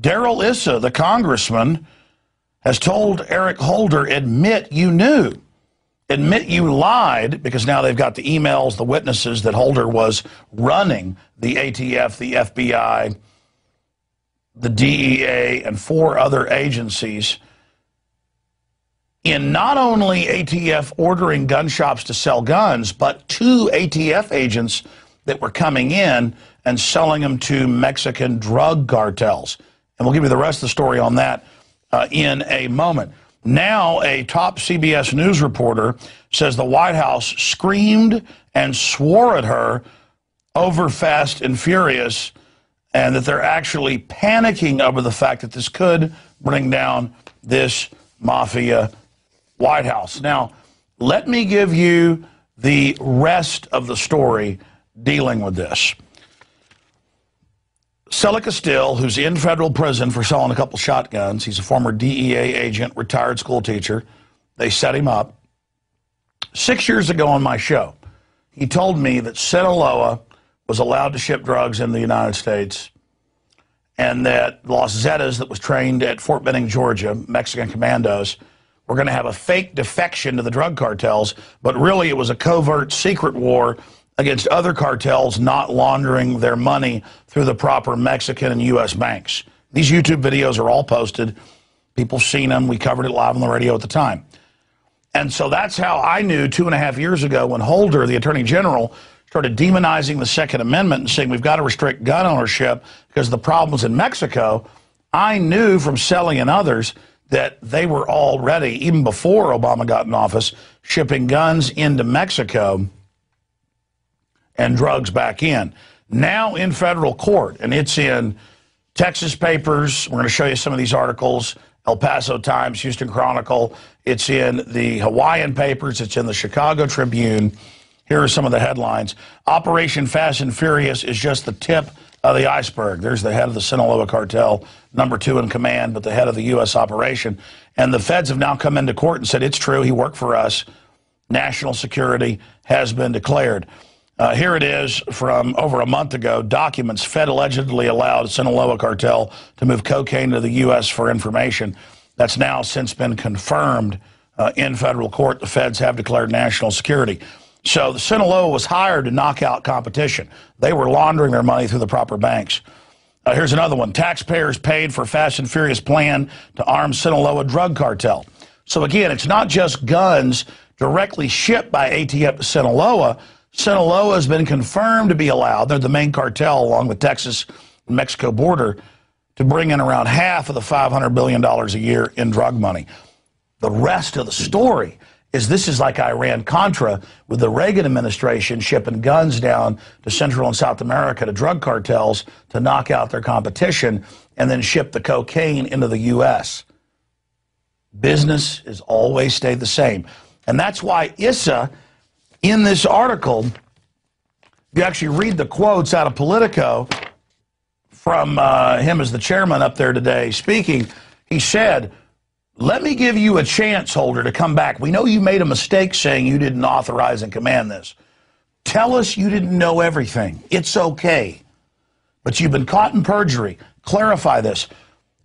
Darrell Issa, the congressman, has told Eric Holder, admit you knew. Admit you lied, because now they've got the emails, the witnesses that Holder was running the ATF, the FBI, the DEA, and 4 other agencies in not only ATF ordering gun shops to sell guns, but 2 ATF agents that were coming in and selling them to Mexican drug cartels. And we'll give you the rest of the story on that in a moment. Now, a top CBS News reporter says the White House screamed and swore at her over Fast and Furious, and that they're actually panicking over the fact that this could bring down this mafia White House. Now, let me give you the rest of the story dealing with this. Celica Still, who's in federal prison for selling a couple shotguns, he's a former DEA agent, retired school teacher. They set him up. 6 years ago on my show, he told me that Sinaloa was allowed to ship drugs in the United States, and that Los Zetas, that was trained at Fort Benning, Georgia, Mexican commandos, were going to have a fake defection to the drug cartels, but really it was a covert secret war against other cartels not laundering their money through the proper Mexican and U.S. banks. These YouTube videos are all posted. People have seen them. We covered it live on the radio at the time. And so that's how I knew 2.5 years ago when Holder, the Attorney General, started demonizing the Second Amendment and saying we've got to restrict gun ownership because of the problems in Mexico. I knew from Selly and others that they were already, even before Obama got in office, shipping guns into Mexico and drugs back in. Now in federal court, and it's in Texas papers. We're going to show you some of these articles. El Paso Times, Houston Chronicle. It's in the Hawaiian papers. It's in the Chicago Tribune. Here are some of the headlines. Operation Fast and Furious is just the tip of the iceberg. There's the head of the Sinaloa cartel, number 2 in command, but the head of the U.S. operation. And the feds have now come into court and said it's true. He worked for us. National security has been declared. Here it is from over a month ago. Documents. Fed allegedly allowed Sinaloa cartel to move cocaine to the U.S. for information. That's now since been confirmed in federal court. The feds have declared national security. So the Sinaloa was hired to knock out competition. They were laundering their money through the proper banks. Here's another one. Taxpayers paid for Fast and Furious plan to arm Sinaloa drug cartel. So again, it's not just guns directly shipped by ATF to Sinaloa. Sinaloa has been confirmed to be allowed, they're the main cartel along the Texas and Mexico border, to bring in around half of the $500 billion a year in drug money. The rest of the story is this is like Iran-Contra, with the Reagan administration shipping guns down to Central and South America to drug cartels to knock out their competition and then ship the cocaine into the U.S. Business has always stayed the same. And that's why Issa, in this article, you actually read the quotes out of Politico from him as the chairman up there today speaking. He said, let me give you a chance, Holder, to come back. We know you made a mistake saying you didn't authorize and command this. Tell us you didn't know everything. It's okay. But you've been caught in perjury. Clarify this.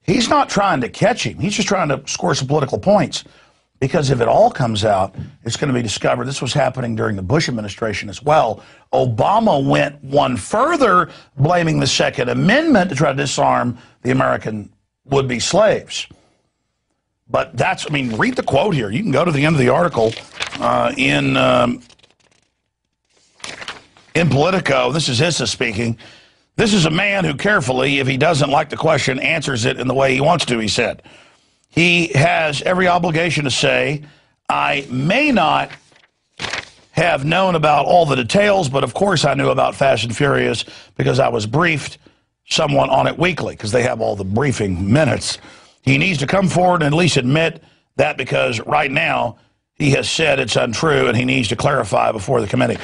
He's not trying to catch him. He's just trying to score some political points. Because if it all comes out, it's going to be discovered. This was happening during the Bush administration as well. Obama went one further, blaming the Second Amendment to try to disarm the American would-be slaves. But that's, I mean, read the quote here. You can go to the end of the article in Politico. This is Issa speaking. This is a man who carefully, if he doesn't like the question, answers it in the way he wants to, he said. He has every obligation to say, I may not have known about all the details, but of course I knew about Fast and Furious because I was briefed someone on it weekly, because they have all the briefing minutes. He needs to come forward and at least admit that, because right now he has said it's untrue and he needs to clarify before the committee.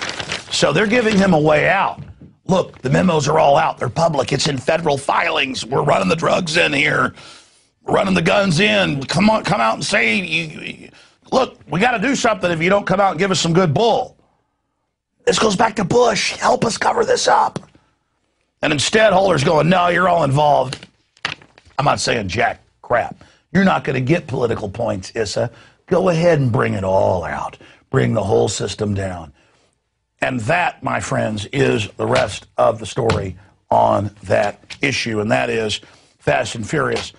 So they're giving him a way out. Look, the memos are all out. They're public. It's in federal filings. We're running the drugs in here. Running the guns in. Come on, come out and say, look, we got to do something if you don't come out and give us some good bull. This goes back to Bush. Help us cover this up. And instead, Holder's going, no, you're all involved. I'm not saying jack crap. You're not going to get political points, Issa. Go ahead and bring it all out. Bring the whole system down. And that, my friends, is the rest of the story on that issue, and that is fast and furious.